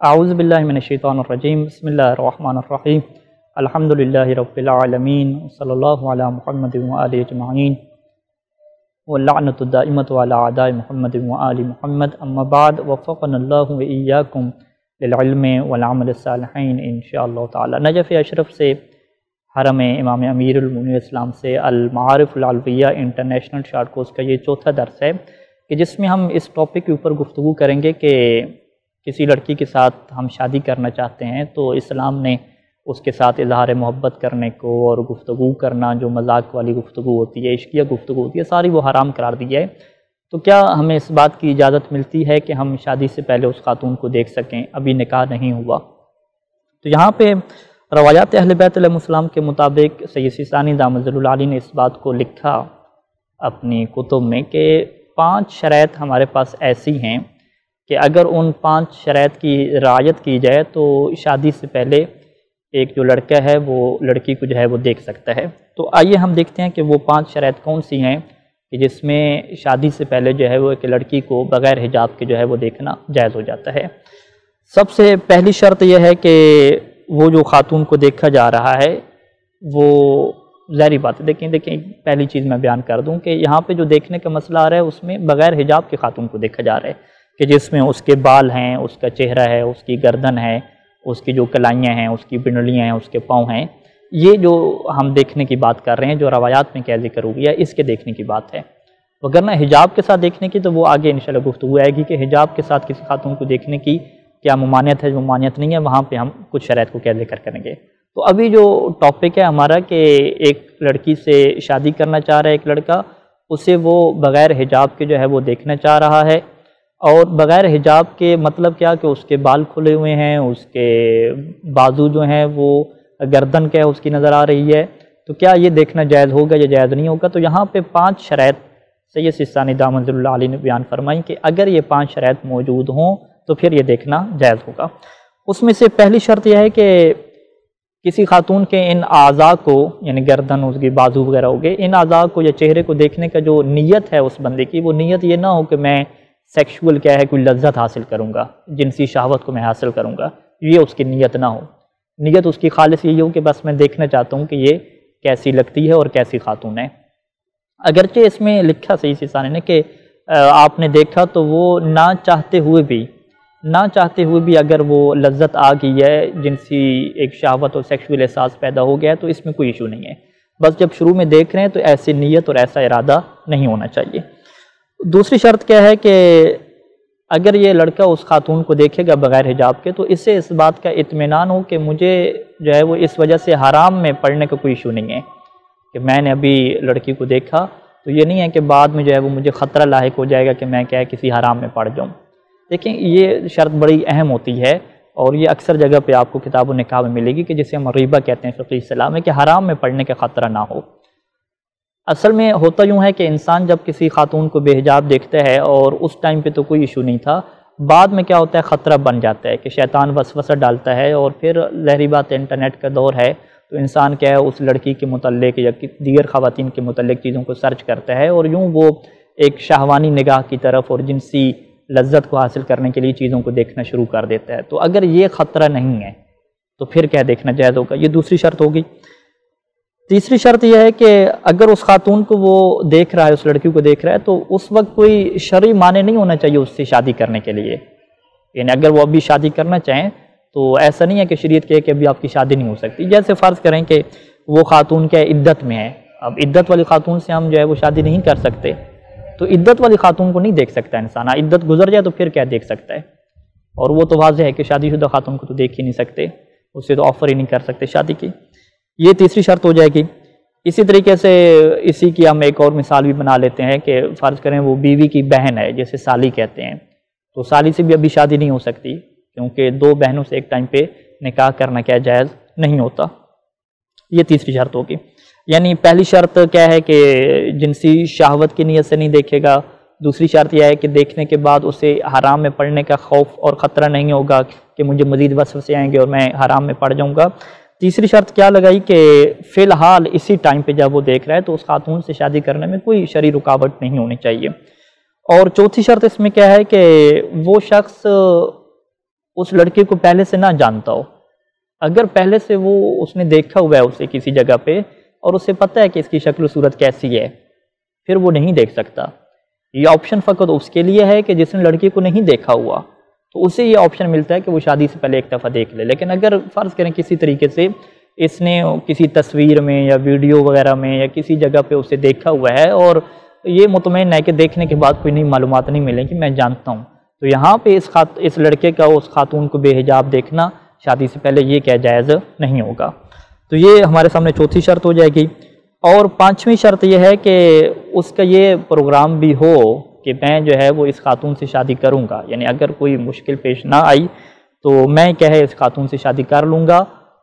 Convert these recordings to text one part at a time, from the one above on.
اعوذ باللہ من الشیطان الرجیم بسم اللہ الرحمن الرحیم الحمدللہ رب العالمین صلی اللہ علی محمد وآلہ اجمعین واللعنۃ الدائمۃ علی اعداء محمد وآل محمد اما بعد وفقنا اللہ وإیاکم للعلم والعمل الصالحین انشاءاللہ تعالی۔ نجف اشرف سے حرم امام امیر المؤمنین اسلام سے المعارف العلویہ انٹرنیشنل شارٹ کورس کا یہ چوتھا درس ہے کہ جس میں ہم اس ٹاپک کے اوپر گفتگو کریں گے کہ کسی لڑکی کے ساتھ ہم شادی کرنا چاہتے ہیں تو اسلام نے اس کے ساتھ اظہار محبت کرنے کو اور گفتگو کرنا جو مذاق والی گفتگو ہوتی ہے، عشقیہ گفتگو ہوتی ہے، ساری وہ حرام قرار دی ہے۔ تو کیا ہمیں اس بات کی اجازت ملتی ہے کہ ہم شادی سے پہلے اس خاتون کو دیکھ سکیں؟ ابھی نکاح نہیں ہوا تو یہاں پہ روایات اہل بیت علیہ السلام کے مطابق سید سیستانی دامت ظل العالی نے اس بات کو لکھا اپنی کتب میں کہ 5 شرائط ہمارے پاس ایسی ہیں کہ اگر ان 5 شرائط کی رعایت کی جائے تو شادی سے پہلے ایک جو لڑکا ہے وہ لڑکی کو جو ہے وہ دیکھ سکتا ہے۔ تو آئیے ہم دیکھتے ہیں کہ وہ 5 شرائط کون سی ہیں کہ جس میں شادی سے پہلے جو ہے وہ ایک لڑکی کو بغیر حجاب کے جو ہے وہ دیکھنا جائز ہو جاتا ہے۔ سب سے پہلی شرط یہ ہے کہ وہ جو خاتون کو دیکھا جا رہا ہے وہ ظاہری بات ہے، دیکھیں پہلی چیز میں بیان کر دوں کہ یہاں پہ جو دیکھنے کا مسئلہ آ رہا ہے اس میں بغیر حجاب کے خاتون کو دیکھا جا رہا ہے کہ جس میں اس کے بال ہیں، اس کا چہرہ ہے، اس کی گردن ہے، اس کی جو کلائیاں ہیں، اس کی پنڈلیاں ہیں، اس کے پاؤں ہیں، یہ جو ہم دیکھنے کی بات کر رہے ہیں جو روایات میں کیا ذکر ہو گیا اس کے دیکھنے کی بات ہے۔ وگرنہ حجاب کے ساتھ دیکھنے کی تو وہ آگے انشاءاللہ گفتگو آئے گی کہ حجاب کے ساتھ کسی خاتون کو دیکھنے کی کیا ممانعت ہے، جو ممانعت نہیں ہے وہاں پہ ہم کچھ شرائط کو کیا ذکر کریں گے۔ تو ابھی جو ٹاپک ہے ہمارا کہ ایک لڑکی سے شادی کرنا چاہ رہا ہے ایک لڑکا، اسے وہ بغیر حجاب کے جو ہے وہ دیکھنا چاہ رہا ہے، اور بغیر حجاب کے مطلب کیا کہ اس کے بال کھلے ہوئے ہیں، اس کے بازو جو ہیں وہ گردن کیا ہے اس کی نظر آ رہی ہے، تو کیا یہ دیکھنا جائز ہوگا یا جائز نہیں ہوگا؟ تو یہاں پہ 5 شرائط سید سیستانی دامت ظل العالی نے بیان فرمائی کہ اگر یہ 5 شرائط موجود ہوں تو پھر یہ دیکھنا جائز ہوگا۔ اس میں سے پہلی شرط یہ ہے کہ کسی خاتون کے ان اعضاء کو، یعنی گردن، اس کی بازو وغیرہ ہو گئے، ان اعضاء کو یا چہرے کو دیکھنے کا جو نیت ہے اس بندے کی، وہ نیت یہ نہ ہو کہ میں سیکشول کیا ہے کوئی لذت حاصل کروں گا، جنسی شہوت کو میں حاصل کروں گا، یہ اس کی نیت نہ ہو۔ نیت اس کی خالص یہی ہو کہ بس میں دیکھنا چاہتا ہوں کہ یہ کیسی لگتی ہے اور کیسی خاتون ہے۔ اگرچہ اس میں لکھا سید سیستانی نے کہ آپ نے دیکھا تو وہ نہ چاہتے ہوئے بھی اگر وہ لذت آ گئی ہے، جنسی ایک شہوت اور سیکشول احساس پیدا ہو گیا ہے تو اس میں کوئی ایشو نہیں ہے، بس جب شروع میں دیکھ رہے ہیں تو ایسی نیت اور ایسا ارادہ نہیں ہونا چاہیے۔ دوسری شرط کیا ہے کہ اگر یہ لڑکا اس خاتون کو دیکھے گا بغیر حجاب کے تو اس سے اس بات کا اطمینان ہو کہ مجھے جو ہے وہ اس وجہ سے حرام میں پڑنے کا کوئی ایشو نہیں ہے کہ میں نے ابھی لڑکی کو دیکھا تو یہ نہیں ہے کہ بعد میں جو ہے وہ مجھے خطرہ لاحق ہو جائے گا کہ میں کیا ہے کسی حرام میں پڑ جاؤں۔ دیکھیں یہ شرط بڑی اہم ہوتی ہے اور یہ اکثر جگہ پہ آپ کو کتاب و نکاح میں ملے گی کہ جسے ہم ریبہ کہتے ہیں فقہ اصطلاح میں، کہ حرام میں پڑنے کا خطرہ نہ ہو۔ اصل میں ہوتا یوں ہے کہ انسان جب کسی خاتون کو بے حجاب دیکھتا ہے اور اس ٹائم پہ تو کوئی ایشو نہیں تھا، بعد میں کیا ہوتا ہے خطرہ بن جاتا ہے کہ شیطان وسوسہ ڈالتا ہے اور پھر ظاہری بات انٹرنیٹ کا دور ہے تو انسان کیا ہے اس لڑکی کے متعلق یا دیگر خواتین کے متعلق چیزوں کو سرچ کرتا ہے اور یوں وہ ایک شہوانی نگاہ کی طرف اور جنسی لذت کو حاصل کرنے کے لیے چیزوں کو دیکھنا شروع کر دیتا ہے۔ تو اگر یہ خطرہ نہیں ہے تو پھر کیا دیکھنا جائز ہوگا، یہ دوسری شرط ہوگی۔ تیسری شرط یہ ہے کہ اگر اس خاتون کو وہ دیکھ رہا ہے، اس لڑکی کو دیکھ رہا ہے تو اس وقت کوئی شرعی مانع نہیں ہونا چاہیے اس سے شادی کرنے کے لیے، یعنی اگر وہ ابھی شادی کرنا چاہیں تو ایسا نہیں ہے کہ شریعت کہے کہ ابھی آپ کی شادی نہیں ہو سکتی۔ جیسے فرض کریں کہ وہ خاتون کیا عدت میں ہے، اب عدت والی خاتون سے ہم جو ہے وہ شادی نہیں کر سکتے تو عدت والی خاتون کو نہیں دیکھ سکتا انسان، عدت گزر جائے تو پھر کیا دیکھ سکتا ہے، اور وہ تو واضح ہے کہ شادی شدہ خاتون کو تو دیکھ ہی نہیں سکتے، اس سے تو آفر ہی نہیں کر سکتے شادی کی، یہ تیسری شرط ہو جائے گی۔ اسی طریقے سے اسی کی ہم ایک اور مثال بھی بنا لیتے ہیں کہ فرض کریں وہ بیوی کی بہن ہے جیسے سالی کہتے ہیں، تو سالی سے بھی ابھی شادی نہیں ہو سکتی کیونکہ 2 بہنوں سے ایک ٹائم پہ نکاح کرنا کیا جائز نہیں ہوتا، یہ تیسری شرط ہوگی۔ یعنی پہلی شرط کیا ہے کہ جنسی شہوت کی نیت سے نہیں دیکھے گا، دوسری شرط یہ ہے کہ دیکھنے کے بعد اسے حرام میں پڑنے کا خوف اور خطرہ نہیں ہوگا کہ مجھے مزید وسوسے آئیں گے اور میں حرام میں پڑ جاؤں گا۔ تیسری شرط کیا لگائی کہ فی الحال اسی ٹائم پہ جب وہ دیکھ رہا ہے تو اس خاتون سے شادی کرنے میں کوئی شرعی رکاوٹ نہیں ہونی چاہیے۔ اور چوتھی شرط اس میں کیا ہے کہ وہ شخص اس لڑکے کو پہلے سے نہ جانتا ہو. اگر پہلے سے اس نے دیکھا ہوا ہے اسے کسی جگہ پہ اور اسے پتہ ہے کہ اس کی شکل و صورت کیسی ہے، پھر وہ نہیں دیکھ سکتا. یہ آپشن فقط اس کے لیے ہے کہ جس نے لڑکی کو نہیں دیکھا ہوا، تو اسے یہ آپشن ملتا ہے کہ وہ شادی سے پہلے ایک دفعہ دیکھ لے. لیکن اگر فرض کریں کسی طریقے سے اس نے کسی تصویر میں یا ویڈیو وغیرہ میں یا کسی جگہ پہ اسے دیکھا ہوا ہے اور یہ مطمئن ہے کہ دیکھنے کے بعد کوئی نئی معلومات نہیں ملیں کہ میں جانتا ہوں، تو یہاں پہ اس لڑکے کا اس خاتون کو بے حجاب دیکھنا شادی سے پہلے یہ کیا جائز نہیں ہوگا. تو یہ ہمارے سامنے چوتھی شرط ہو جائے گی. اور پانچویں شرط یہ ہے کہ اس کا یہ پروگرام بھی ہو کہ میں جو ہے وہ اس خاتون سے شادی کروں گا، یعنی اگر کوئی مشکل پیش نہ آئی تو میں کیا ہے اس خاتون سے شادی کر لوں گا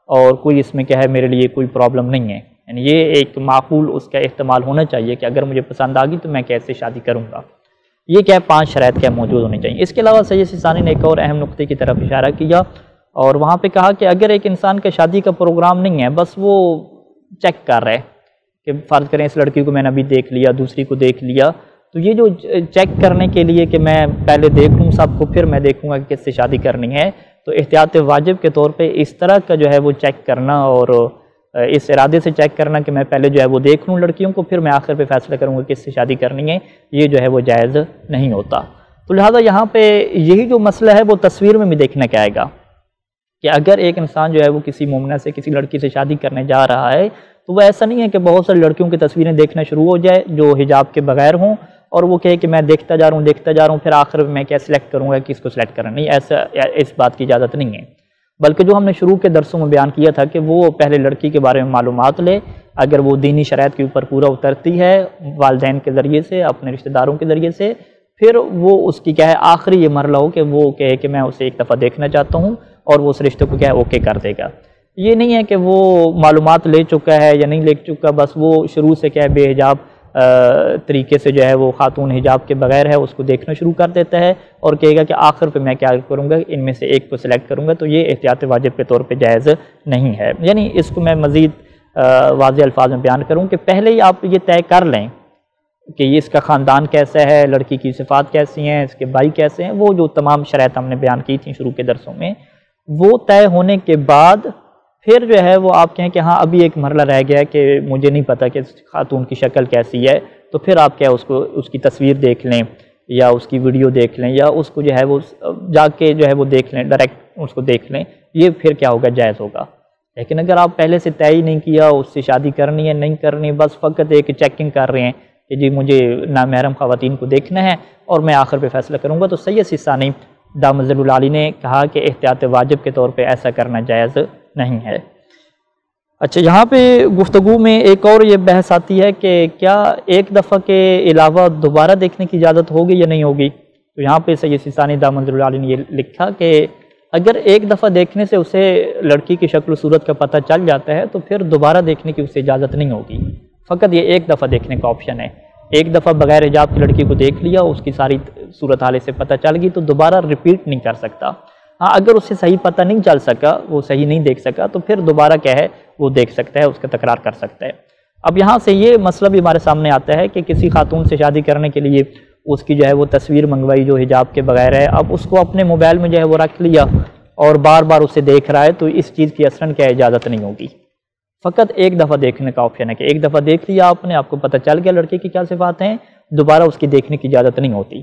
اور کوئی اس میں کیا ہے میرے لیے کوئی پرابلم نہیں ہے. یعنی یہ ایک معقول اس کا احتمال ہونا چاہیے کہ اگر مجھے پسند آ گئی تو میں کیسے شادی کروں گا. یہ کیا ہے 5 شرائط کیا موجود ہونی چاہیے. اس کے علاوہ سید سیستانی نے ایک اور اہم نقطے کی طرف اشارہ کیا اور وہاں پہ کہا کہ اگر ایک انسان کا شادی کا پروگرام نہیں ہے، بس وہ چیک کر رہے کہ فرض کریں اس لڑکی کو میں نے ابھی دیکھ لیا، دوسری کو دیکھ لیا، تو یہ جو چیک کرنے کے لیے کہ میں پہلے دیکھ لوں سب کو پھر میں دیکھوں گا کہ کس سے شادی کرنی ہے، تو احتیاط واجب کے طور پہ اس طرح کا جو ہے وہ چیک کرنا اور اس ارادے سے چیک کرنا کہ میں پہلے جو ہے وہ دیکھ لوں لڑکیوں کو پھر میں آخر پہ فیصلہ کروں گا کس سے شادی کرنی ہے، یہ جو ہے وہ جائز نہیں ہوتا. تو لہٰذا یہاں پہ یہی جو مسئلہ ہے وہ تصویر میں بھی دیکھنے کے آئے گا کہ اگر ایک انسان جو ہے وہ کسی مومنہ سے کسی لڑکی سے شادی کرنے جا رہا ہے تو وہ ایسا نہیں ہے کہ بہت ساری لڑکیوں کی تصویریں دیکھنا شروع ہو جائے جو حجاب کے بغیر ہوں اور وہ کہے کہ میں دیکھتا جا رہا ہوں پھر آخر میں کیا سلیکٹ کروں گا کس کو سلیکٹ کرنا. نہیں، ایسا اس بات کی اجازت نہیں ہے، بلکہ جو ہم نے شروع کے درسوں میں بیان کیا تھا کہ وہ پہلے لڑکی کے بارے میں معلومات لے، اگر وہ دینی شرائط کے اوپر پورا اترتی ہے والدین کے ذریعے سے، اپنے رشتہ داروں کے ذریعے سے، پھر وہ اس کی کیا ہے آخری یہ مرحلہ ہو کہ وہ کہے کہ میں اسے ایک دفعہ دیکھنا چاہتا ہوں اور وہ اس رشتے کو کیا ہے اوکے کر دے گا. یہ نہیں ہے کہ وہ معلومات لے چکا ہے یا نہیں لے چکا، بس وہ شروع سے کیا ہے بے حجاب طریقے سے جو ہے وہ خاتون حجاب کے بغیر ہے اس کو دیکھنا شروع کر دیتا ہے اور کہے گا کہ آخر پہ میں کیا کروں گا ان میں سے ایک کو سلیکٹ کروں گا. تو یہ احتیاط واجب کے طور پہ جائز نہیں ہے. یعنی اس کو میں مزید واضح الفاظ میں بیان کروں کہ پہلے ہی آپ یہ طے کر لیں کہ یہ اس کا خاندان کیسا ہے، لڑکی کی صفات کیسی ہیں، اس کے بھائی کیسے ہیں، وہ جو تمام شرائط ہم نے بیان کی تھیں شروع کے درسوں میں، وہ طے ہونے کے بعد پھر جو ہے وہ آپ کہیں کہ ہاں ابھی ایک مرحلہ رہ گیا کہ مجھے نہیں پتہ کہ خاتون کی شکل کیسی ہے، تو پھر آپ کیا اس کی تصویر دیکھ لیں یا اس کی ویڈیو دیکھ لیں یا اس کو جو ہے وہ جا کے جو ہے وہ دیکھ لیں، ڈائریکٹ اس کو دیکھ لیں، یہ پھر کیا ہوگا جائز ہوگا. لیکن اگر آپ پہلے سے طے ہی نہیں کیا اس سے شادی کرنی ہے نہیں کرنی، بس فقط ایک چیکنگ کر رہے ہیں کہ جی مجھے نامحرم خواتین کو دیکھنا ہے اور میں آخر پہ فیصلہ کروں گا، تو سید سیستانی دامت ظل العالی نے کہا کہ احتیاط واجب کے طور پہ ایسا کرنا جائز نہیں ہے. اچھا، یہاں پہ گفتگو میں ایک اور یہ بحث آتی ہے کہ کیا ایک دفعہ کے علاوہ دوبارہ دیکھنے کی اجازت ہوگی یا نہیں ہوگی. تو یہاں پہ سید سیستانی دامت ظل العالی نے یہ لکھا کہ اگر ایک دفعہ دیکھنے سے اسے لڑکی کی شکل و صورت کا پتہ چل جاتا ہے تو پھر دوبارہ دیکھنے کی اسے اجازت نہیں ہوگی، فقط یہ ایک دفعہ دیکھنے کا آپشن ہے. ایک دفعہ بغیر حجاب کی لڑکی کو دیکھ لیا، اس کی ساری صورتحال سے پتہ چل گئی تو دوبارہ ریپیٹ نہیں کر سکتا. ہاں، اگر اسے صحیح پتہ نہیں چل سکا، وہ صحیح نہیں دیکھ سکا، تو پھر دوبارہ کیا ہے وہ دیکھ سکتا ہے، اس کا تکرار کر سکتا ہے. اب یہاں سے یہ مسئلہ بھی ہمارے سامنے آتا ہے کہ کسی خاتون سے شادی کرنے کے لیے اس کی جو ہے وہ تصویر منگوائی جو حجاب کے بغیر ہے، اب اس کو اپنے موبائل میں جو ہے وہ رکھ لیا اور بار بار اسے دیکھ رہا ہے، تو اس چیز کی اصلاً کیا اجازت نہیں ہوگی. فقط ایک دفعہ دیکھنے کا آپشن ہے کہ ایک دفعہ دیکھ لیا آپ کو پتہ چل گیا لڑکے کی کیا صفات ہیں، دوبارہ اس کی دیکھنے کی اجازت نہیں ہوتی.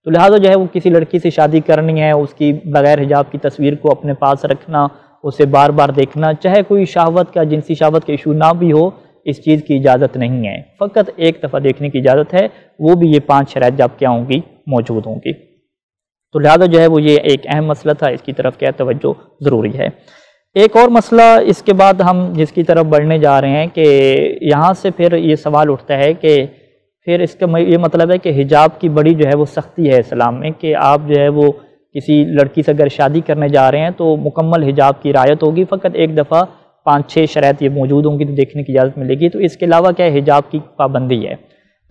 تو لہٰذا جو ہے وہ کسی لڑکی سے شادی کرنی ہے، اس کی بغیر حجاب کی تصویر کو اپنے پاس رکھنا، اسے بار بار دیکھنا، چاہے کوئی شہوت کا جنسی شہوت کا ایشو نہ بھی ہو، اس چیز کی اجازت نہیں ہے. فقط ایک دفعہ دیکھنے کی اجازت ہے، وہ بھی یہ 5 شرائط جب کیا ہوں گی موجود ہوں گی. تو لہٰذا جو ہے وہ یہ ایک اہم مسئلہ تھا، اس کی طرف کیا توجہ ضروری ہے. ایک اور مسئلہ اس کے بعد ہم جس کی طرف بڑھنے جا رہے ہیں کہ یہاں سے پھر یہ سوال اٹھتا ہے کہ پھر اس کا یہ مطلب ہے کہ حجاب کی بڑی جو ہے وہ سختی ہے اسلام میں کہ آپ جو ہے وہ کسی لڑکی سے اگر شادی کرنے جا رہے ہیں تو مکمل حجاب کی رعایت ہوگی، فقط ایک دفعہ 5-6 شرائط یہ موجود ہوں گی تو دیکھنے کی اجازت ملے گی. تو اس کے علاوہ کیا ہے حجاب کی پابندی ہے.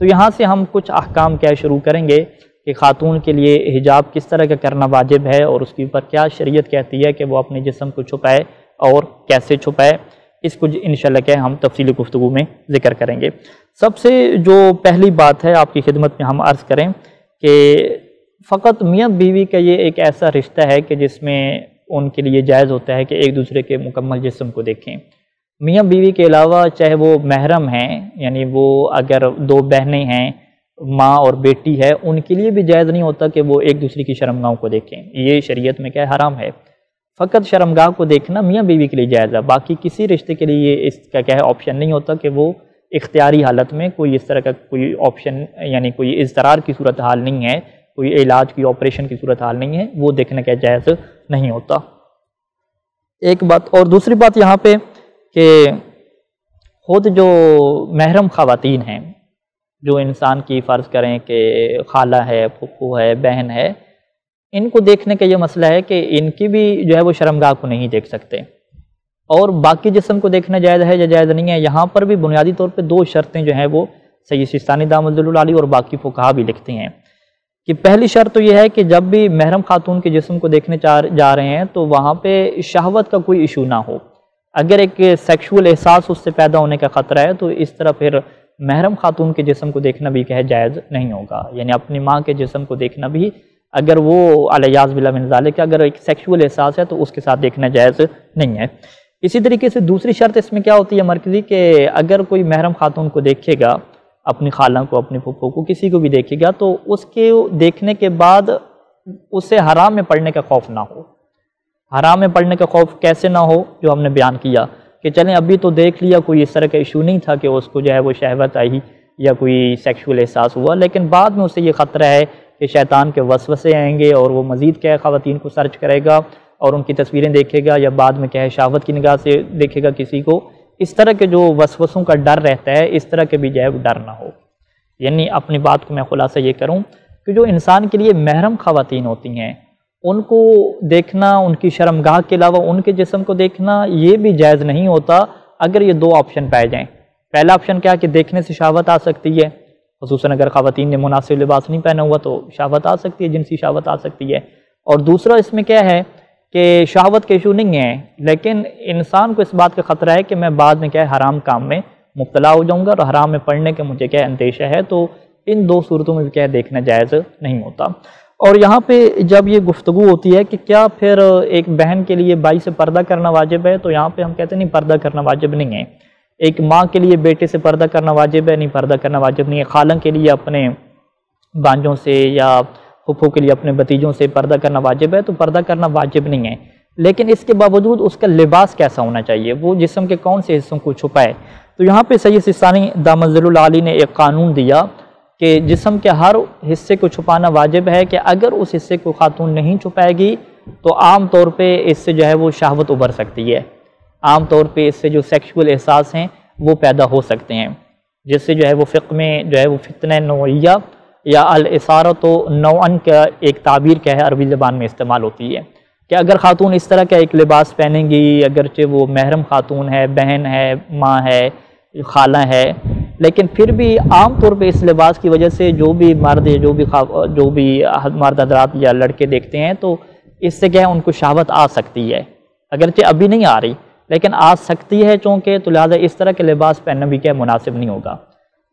تو یہاں سے ہم کچھ احکام کیا شروع کریں گے کہ خاتون کے لیے حجاب کس طرح کا کرنا واجب ہے اور اس کے اوپر کیا شریعت کہتی ہے کہ وہ اپنے جسم کو چھپائے اور کیسے چھپائے. اس کو انشاءاللہ کیا ہم تفصیلی گفتگو میں ذکر کریں گے. سب سے جو پہلی بات ہے آپ کی خدمت میں ہم عرض کریں کہ فقط میاں بیوی کا یہ ایک ایسا رشتہ ہے کہ جس میں ان کے لیے جائز ہوتا ہے کہ ایک دوسرے کے مکمل جسم کو دیکھیں۔ میاں بیوی کے علاوہ چاہے وہ محرم ہیں، یعنی وہ اگر دو بہنیں ہیں، ماں اور بیٹی ہے، ان کے لیے بھی جائز نہیں ہوتا کہ وہ ایک دوسرے کی شرمگاہوں کو دیکھیں۔ یہ شریعت میں کیا ہے؟ حرام ہے۔ فقط شرمگاہ کو دیکھنا میاں بیوی کے لیے جائز ہے، باقی کسی رشتے کے لیے اس کا کیا ہے آپشن نہیں ہوتا کہ وہ اختیاری حالت میں کوئی اس طرح کا کوئی آپشن، یعنی کوئی اضطرار کی صورتحال نہیں ہے، کوئی علاج کی آپریشن کی صورتحال نہیں ہے، وہ دیکھنا کیا جائز نہیں ہوتا۔ ایک بات اور دوسری بات یہاں پہ کہ خود جو محرم خواتین ہیں، جو انسان کی فرض کریں کہ خالہ ہے، پھپھو ہے، بہن ہے، ان کو دیکھنے کا یہ مسئلہ ہے کہ ان کی بھی جو ہے وہ شرمگاہ کو نہیں دیکھ سکتے، اور باقی جسم کو دیکھنا جائز ہے یا جائز نہیں ہے۔ یہاں پر بھی بنیادی طور پہ دو شرطیں جو ہیں وہ سید سیستانی دامت ظل العالی اور باقی فقہا بھی لکھتے ہیں کہ پہلی شرط تو یہ ہے کہ جب بھی محرم خاتون کے جسم کو دیکھنے جا رہے ہیں تو وہاں پہ شہوت کا کوئی ایشو نہ ہو۔ اگر ایک سیکشول احساس اس سے پیدا ہونے کا خطرہ ہے تو اس طرح پھر محرم خاتون کے جسم کو دیکھنا بھی کہ جائز نہیں ہوگا، یعنی اپنی ماں کے جسم کو دیکھنا بھی اگر وہ الیاذ باللہ من ذالک اگر ایک سیکشول احساس ہے تو اس کے ساتھ دیکھنا جائز نہیں ہے۔ اسی طریقے سے دوسری شرط اس میں کیا ہوتی ہے مرکزی، کہ اگر کوئی محرم خاتون کو دیکھے گا، اپنی خالہ کو، اپنی پھپھو کو، کسی کو بھی دیکھے گا، تو اس کے دیکھنے کے بعد اسے حرام میں پڑنے کا خوف نہ ہو۔ حرام میں پڑنے کا خوف کیسے نہ ہو؟ جو ہم نے بیان کیا کہ چلیں ابھی تو دیکھ لیا، کوئی اس طرح کا ایشو نہیں تھا کہ اس کو جو ہے وہ شہوت آئی یا کوئی سیکشول احساس ہوا، لیکن بعد میں اسے یہ خطرہ ہے کہ شیطان کے وسوسے آئیں گے اور وہ مزید کیا ہے خواتین کو سرچ کرے گا اور ان کی تصویریں دیکھے گا، یا بعد میں کیا ہے شہوت کی نگاہ سے دیکھے گا کسی کو۔ اس طرح کے جو وسوسوں کا ڈر رہتا ہے، اس طرح کے بھی جو ہے ڈر نہ ہو۔ یعنی اپنی بات کو میں خلاصہ یہ کروں کہ جو انسان کے لیے محرم خواتین ہوتی ہیں، ان کو دیکھنا، ان کی شرمگاہ کے علاوہ ان کے جسم کو دیکھنا یہ بھی جائز نہیں ہوتا اگر یہ دو آپشن پائے جائیں۔ پہلا آپشن کیا کہ دیکھنے سے شہوت آ سکتی ہے، خصوصاً اگر خواتین نے مناسب لباس نہیں پہنا ہوا تو شہوت آ سکتی ہے، جنسی شہوت آ سکتی ہے۔ اور دوسرا اس میں کیا ہے کہ شہوت کے ایشو نہیں ہے، لیکن انسان کو اس بات کا خطرہ ہے کہ میں بعد میں کیا ہے حرام کام میں مبتلا ہو جاؤں گا اور حرام میں پڑنے کے مجھے کیا اندیشہ ہے، تو ان دو صورتوں میں بھی کیا دیکھنا جائز نہیں ہوتا۔ اور یہاں پہ جب یہ گفتگو ہوتی ہے کہ کیا پھر ایک بہن کے لیے بھائی سے پردہ کرنا واجب ہے، تو یہاں پہ ہم کہتے ہیں نہیں، پردہ کرنا واجب نہیں ہے۔ ایک ماں کے لیے بیٹے سے پردہ کرنا واجب ہے، نہیں، پردہ کرنا واجب نہیں ہے۔ خالہ کے لیے اپنے بانجوں سے یا پھپھو کے لیے اپنے بھتیجوں سے پردہ کرنا واجب ہے، تو پردہ کرنا واجب نہیں ہے، لیکن اس کے باوجود اس کا لباس کیسا ہونا چاہیے، وہ جسم کے کون سے حصوں کو چھپائے۔ تو یہاں پہ سید سیستانی دامت ظل العالی نے ایک قانون دیا کہ جسم کے ہر حصے کو چھپانا واجب ہے، کہ اگر اس حصے کو خاتون نہیں چھپائے گی تو عام طور پہ اس سے جو ہے وہ شہوت ابھر سکتی ہے، عام طور پہ اس سے جو سیکشول احساس ہیں وہ پیدا ہو سکتے ہیں، جس سے جو ہے وہ فقہ میں جو ہے وہ فتنہ نوعیہ یا الاثارۃ نوعاً کا ایک تعبیر کیا ہے عربی زبان میں استعمال ہوتی ہے، کہ اگر خاتون اس طرح کا ایک لباس پہنیں گی، اگرچہ وہ محرم خاتون ہے، بہن ہے، ماں ہے، خالہ ہے، لیکن پھر بھی عام طور پہ اس لباس کی وجہ سے جو بھی مرد جو بھی مرد حضرات یا لڑکے دیکھتے ہیں تو اس سے کیا ہے ان کو شہوت آ سکتی ہے، اگرچہ ابھی نہیں آ رہی لیکن آ سکتی ہے چونکہ، تو لہٰذا اس طرح کے لباس پہننا بھی کیا مناسب نہیں ہوگا۔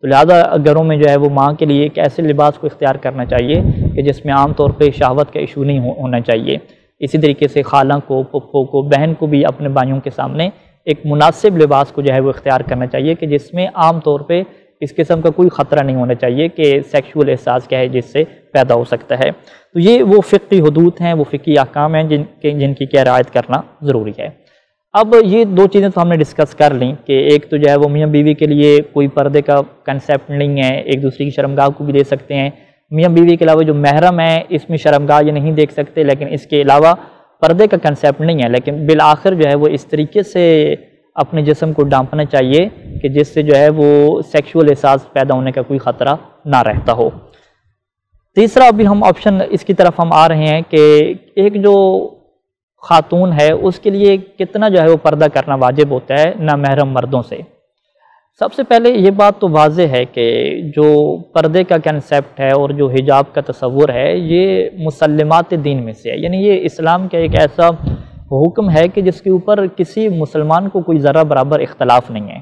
تو لہٰذا گھروں میں جو ہے وہ ماں کے لیے ایک ایسے لباس کو اختیار کرنا چاہیے کہ جس میں عام طور پہ شہوت کا ایشو نہیں ہونا چاہیے۔ اسی طریقے سے خالہ کو، پھپھو کو، بہن کو بھی اپنے بھائیوں کے سامنے ایک مناسب لباس کو جو ہے وہ اختیار کرنا چاہیے کہ جس میں عام طور پہ اس قسم کا کوئی خطرہ نہیں ہونا چاہیے کہ سیکشول احساس کیا ہے جس سے پیدا ہو سکتا ہے۔ تو یہ وہ فقہی حدود ہیں، وہ فقہی احکام ہیں جن کی کیا رعایت کرنا ضروری ہے۔ اب یہ دو چیزیں تو ہم نے ڈسکس کر لیں کہ ایک تو جو ہے وہ میاں بیوی کے لیے کوئی پردے کا کنسیپٹ نہیں ہے، ایک دوسرے کی شرمگاہ کو بھی دے سکتے ہیں، میاں بیوی کے علاوہ جو محرم ہے اس میں شرمگاہ یہ نہیں دیکھ سکتے، لیکن اس کے علاوہ پردے کا کنسیپٹ نہیں ہے، لیکن بالآخر جو ہے وہ اس طریقے سے اپنے جسم کو ڈھانپنا چاہیے کہ جس سے جو ہے وہ سیکشول احساس پیدا ہونے کا کوئی خطرہ نہ رہتا ہو۔ تیسرا ابھی ہم آپشن اس کی طرف ہم آ رہے ہیں کہ ایک جو خاتون ہے اس کے لیے کتنا جو ہے وہ پردہ کرنا واجب ہوتا ہے نامحرم مردوں سے۔ سب سے پہلے یہ بات تو واضح ہے کہ جو پردے کا کنسیپٹ ہے اور جو حجاب کا تصور ہے یہ مسلمات دین میں سے ہے، یعنی یہ اسلام کا ایک ایسا حکم ہے کہ جس کے اوپر کسی مسلمان کو کوئی ذرہ برابر اختلاف نہیں ہے۔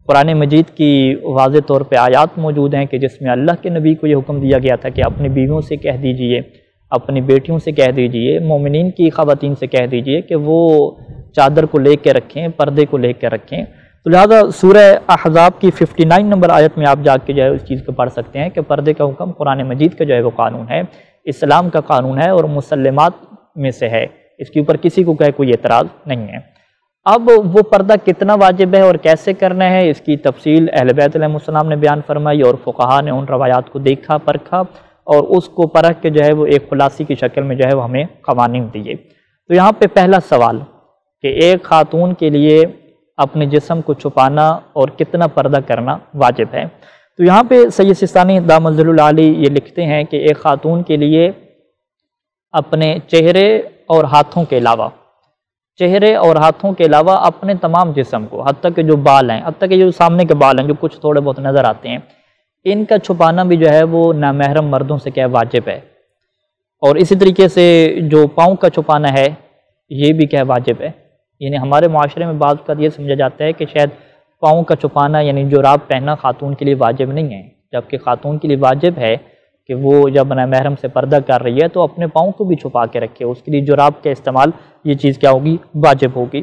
قرآن مجید کی واضح طور پہ آیات موجود ہیں کہ جس میں اللہ کے نبی کو یہ حکم دیا گیا تھا کہ اپنی بیویوں سے کہہ دیجئے، اپنی بیٹیوں سے کہہ دیجئے، مومنین کی خواتین سے کہہ دیجئے کہ وہ چادر کو لے کے رکھیں، پردے کو لے کے رکھیں۔ تو لہٰذا سورہ احزاب کی 59 نمبر آیت میں آپ جا کے جو ہے اس چیز کو پڑھ سکتے ہیں کہ پردے کا حکم قرآن مجید کا جو ہے وہ قانون ہے، اسلام کا قانون ہے اور مسلمات میں سے ہے، اس کے اوپر کسی کو کوئی اعتراض نہیں ہے۔ اب وہ پردہ کتنا واجب ہے اور کیسے کرنا ہے، اس کی تفصیل اہل بیت علیہ السلام نے بیان فرمائی اور فقہا نے ان روایات کو دیکھا پرکھا اور اس کو پرکھ کے جو ہے وہ ایک خلاصی کی شکل میں جو ہے وہ ہمیں قوانین دیے۔ تو یہاں پہ پہلا سوال کہ ایک خاتون کے لیے اپنے جسم کو چھپانا اور کتنا پردہ کرنا واجب ہے۔ تو یہاں پہ سید سستانی دامت ظل العالی یہ لکھتے ہیں کہ ایک خاتون کے لیے اپنے چہرے اور ہاتھوں کے علاوہ اپنے تمام جسم کو، حتیٰ کہ جو بال ہیں، حتیٰ کہ جو سامنے کے بال ہیں جو کچھ تھوڑے بہت نظر آتے ہیں، ان کا چھپانا بھی جو ہے وہ نامحرم مردوں سے کیا واجب ہے۔ اور اسی طریقے سے جو پاؤں کا چھپانا ہے یہ بھی کیا واجب ہے۔ یعنی ہمارے معاشرے میں بعض اوقات یہ سمجھا جاتا ہے کہ شاید پاؤں کا چھپانا یعنی جراب پہننا خاتون کے لیے واجب نہیں ہے، جبکہ خاتون کے لیے واجب ہے کہ وہ جب نامحرم سے پردہ کر رہی ہے تو اپنے پاؤں کو بھی چھپا کے رکھے، اس کے لیے جراب کا استعمال یہ چیز کیا ہوگی، واجب ہوگی۔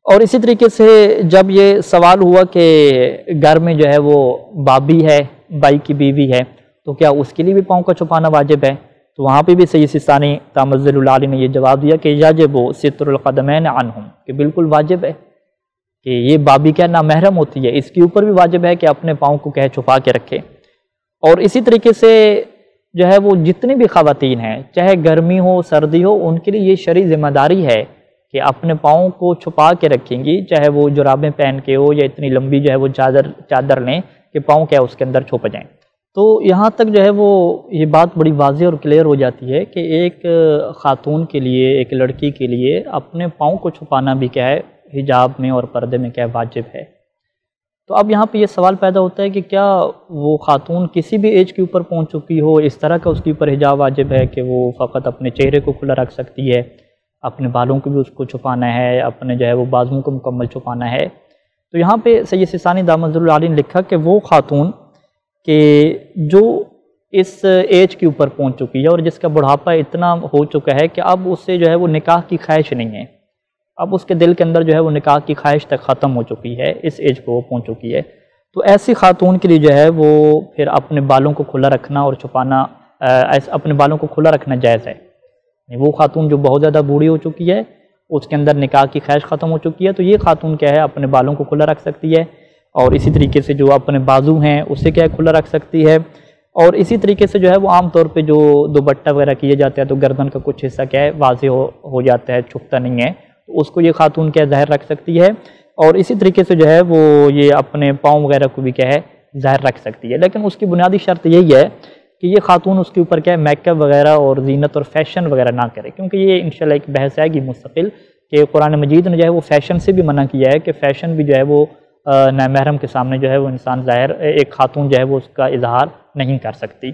اور اسی طریقے سے جب یہ سوال ہوا کہ گھر میں جو ہے وہ بابی ہے، بائی کی بیوی ہے، تو کیا اس کے لیے بھی پاؤں کا چھپانا واجب ہے؟ تو وہاں پہ بھی سید سستانی دامت ظل العالی نے یہ جواب دیا کہ یجب ستر القدمین عنہم، کہ بالکل واجب ہے کہ یہ بابی کیا نامحرم ہوتی ہے، اس کے اوپر بھی واجب ہے کہ اپنے پاؤں کو کیا چھپا کے رکھے۔ اور اسی طریقے سے جو ہے وہ جتنی بھی خواتین ہیں، چاہے گرمی ہو سردی ہو، ان کے لیے یہ شرعی ذمہ داری ہے کہ اپنے پاؤں کو چھپا کے رکھیں گی، چاہے وہ جرابیں پہن کے ہو یا اتنی لمبی جو ہے وہ چادر لیں کہ پاؤں کیا اس کے اندر چھپ جائیں۔ تو یہاں تک جو ہے وہ یہ بات بڑی واضح اور کلیئر ہو جاتی ہے کہ ایک خاتون کے لیے، ایک لڑکی کے لیے اپنے پاؤں کو چھپانا بھی کیا ہے، حجاب میں اور پردے میں کیا واجب ہے۔ تو اب یہاں پہ یہ سوال پیدا ہوتا ہے کہ کیا وہ خاتون کسی بھی ایج کے اوپر پہنچ چکی ہو، اس طرح کا اس کے اوپر حجاب واجب ہے کہ وہ فقط اپنے چہرے کو کھلا رکھ سکتی ہے، اپنے بالوں کو بھی اس کو چھپانا ہے، اپنے جو ہے وہ بازوؤں کو مکمل چھپانا ہے؟ تو یہاں پہ سید سستانی دامت ظل العالی نے لکھا کہ وہ خاتون کہ جو اس ایج کے اوپر پہنچ چکی ہے اور جس کا بڑھاپا اتنا ہو چکا ہے کہ اب اس سے جو ہے وہ نکاح کی خواہش نہیں ہے، اب اس کے دل کے اندر جو ہے وہ نکاح کی خواہش تک ختم ہو چکی ہے، اس ایج کو وہ پہنچ چکی ہے، تو ایسی خاتون کے لیے جو ہے وہ پھر اپنے بالوں کو کھلا رکھنا اور چھپانا، اپنے بالوں کو کھلا رکھنا جائز ہے۔ وہ خاتون جو بہت زیادہ بوڑھی ہو چکی ہے، اس کے اندر نکاح کی خواہش ختم ہو چکی ہے، تو یہ خاتون کیا ہے اپنے بالوں کو کھلا رکھ سکتی ہے، اور اسی طریقے سے جو اپنے بازو ہیں اسے کیا کھلا رکھ سکتی ہے، اور اسی طریقے سے جو ہے وہ عام طور پہ جو دوپٹہ وغیرہ کیے جاتے ہیں تو گردن کا کچھ حصہ کیا ہے واضح ہو جاتا ہے، چھپتا نہیں ہے، تو اس کو یہ خاتون کیا ظاہر رکھ سکتی ہے، اور اسی طریقے سے جو ہے وہ یہ اپنے پاؤں وغیرہ کو بھی کیا ہے ظاہر رکھ سکتی ہے۔ لیکن اس کی بنیادی شرط یہی ہے کہ یہ خاتون اس کے اوپر کیا ہے میک اپ وغیرہ اور زینت اور فیشن وغیرہ نہ کرے، کیونکہ یہ انشاءاللہ ایک بحث آئے گی مستقل کہ قرآن مجید نے جو ہے وہ فیشن سے بھی منع کیا ہے کہ فیشن بھی جو ہے وہ نامحرم کے سامنے جو ہے وہ انسان ظاہر، ایک خاتون جو ہے وہ اس کا اظہار نہیں کر سکتی۔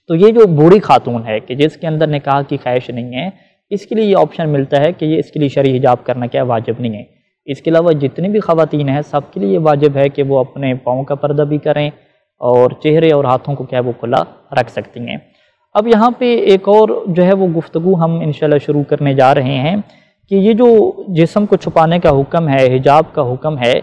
تو یہ جو بوڑھی خاتون ہے کہ جس کے اندر نکاح کی خواہش نہیں ہے، اس کے لیے یہ آپشن ملتا ہے کہ یہ اس کے لیے شرعی حجاب کرنا کیا واجب نہیں ہے۔ اس کے علاوہ جتنی بھی خواتین ہیں سب کے لیے یہ واجب ہے کہ وہ اپنے پاؤں کا پردہ بھی کریں اور چہرے اور ہاتھوں کو کیا وہ کھلا رکھ سکتی ہیں۔ اب یہاں پہ ایک اور جو ہے وہ گفتگو ہم انشاءاللہ شروع کرنے جا رہے ہیں کہ یہ جو جسم کو چھپانے کا حکم ہے، حجاب کا حکم ہے،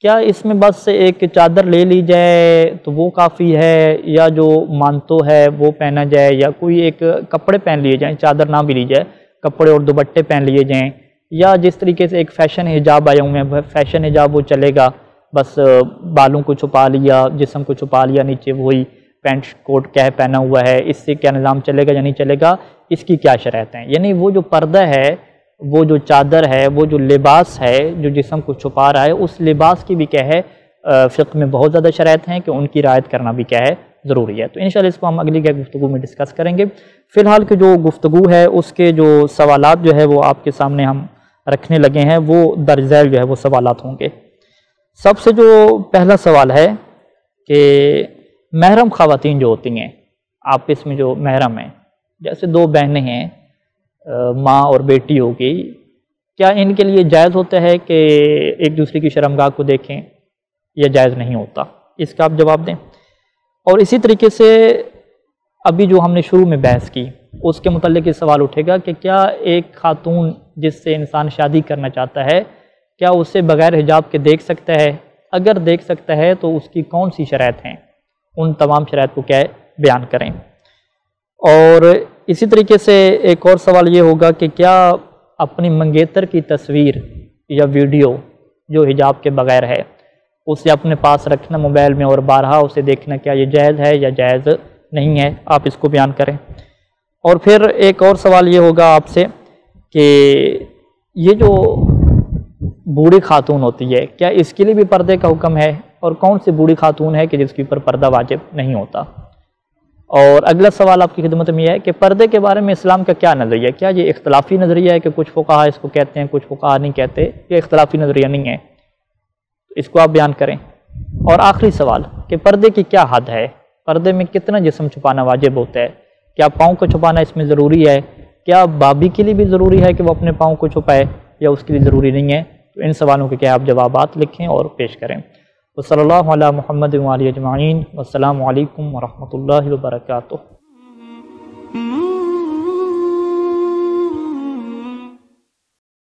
کیا اس میں بس ایک چادر لے لی جائے تو وہ کافی ہے، یا جو مانتو ہے وہ پہنا جائے، یا کوئی ایک کپڑے پہن لیے جائیں، چادر نہ بھی لی جائے، کپڑے اور دوپٹے پہن لیے جائیں، یا جس طریقے سے ایک فیشن حجاب آیا ہوئے ہیں فیشن حجاب وہ چلے گا، بس بالوں کو چھپا لیا، جسم کو چھپا لیا، نیچے وہی پینٹ کوٹ کیا ہے پہنا ہوا ہے، اس سے کیا نظام چلے گا یا نہیں چلے گا، اس کی کیا شرائط ہیں؟ یعنی وہ جو پردہ ہے، وہ جو چادر ہے، وہ جو لباس ہے جو جسم کو چھپا رہا ہے، اس لباس کی بھی کیا ہے فقہ میں بہت زیادہ شرائط ہیں کہ ان کی رعایت کرنا بھی کیا ہے ضروری ہے۔ تو انشاءاللہ اس کو ہم اگلی گفتگو میں ڈسکس کریں گے۔ فی الحال کی جو گفتگو ہے اس کے جو سوالات جو ہے وہ آپ کے سامنے ہم رکھنے لگے ہیں، وہ درج ذیل جو ہے وہ سوالات ہوں گے۔ سب سے جو پہلا سوال ہے کہ محرم خواتین جو ہوتی ہیں آپس میں، جو محرم ہیں، جیسے دو بہنیں ہیں، ماں اور بیٹی ہوگی، کیا ان کے لیے جائز ہوتا ہے کہ ایک دوسرے کی شرمگاہ کو دیکھیں؟ یا جائز نہیں ہوتا؟ اس کا آپ جواب دیں۔ اور اسی طریقے سے ابھی جو ہم نے شروع میں بحث کی اس کے متعلق یہ سوال اٹھے گا کہ کیا ایک خاتون جس سے انسان شادی کرنا چاہتا ہے کیا اسے بغیر حجاب کے دیکھ سکتا ہے؟ اگر دیکھ سکتا ہے تو اس کی کون سی شرائط ہیں؟ ان تمام شرائط کو کیا ہے بیان کریں۔ اور اسی طریقے سے ایک اور سوال یہ ہوگا کہ کیا اپنی منگیتر کی تصویر یا ویڈیو جو حجاب کے بغیر ہے اسے اپنے پاس رکھنا موبائل میں اور بارہا اسے دیکھنا کیا یہ جائز ہے یا جائز نہیں ہے؟ آپ اس کو بیان کریں۔ اور پھر ایک اور سوال یہ ہوگا آپ سے کہ یہ جو بوڑھی خاتون ہوتی ہے کیا اس کے لیے بھی پردے کا حکم ہے؟ اور کون سی بوڑھی خاتون ہے کہ جس کے اوپر پردہ واجب نہیں ہوتا؟ اور اگلا سوال آپ کی خدمت میں یہ ہے کہ پردے کے بارے میں اسلام کا کیا نظریہ ہے؟ کیا یہ اختلافی نظریہ ہے کہ کچھ فقہا اس کو کہتے ہیں کچھ فقہا نہیں کہتے؟ یہ اختلافی نظریہ نہیں ہے، اس کو آپ بیان کریں۔ اور آخری سوال کہ پردے کی کیا حد ہے؟ پردے میں کتنا جسم چھپانا واجب ہوتا ہے؟ کیا پاؤں کو چھپانا اس میں ضروری ہے؟ کیا بابی کے لیے بھی ضروری ہے کہ وہ اپنے پاؤں کو چھپائے یا اس کے لیے ضروری نہیں ہے؟ تو ان سوالوں کے کیا آپ جوابات لکھیں اور پیش کریں۔ وصلی اللہ علی محمد و آلہ اجمعین، والسلام علیکم ورحمۃ اللہ وبرکاتہ۔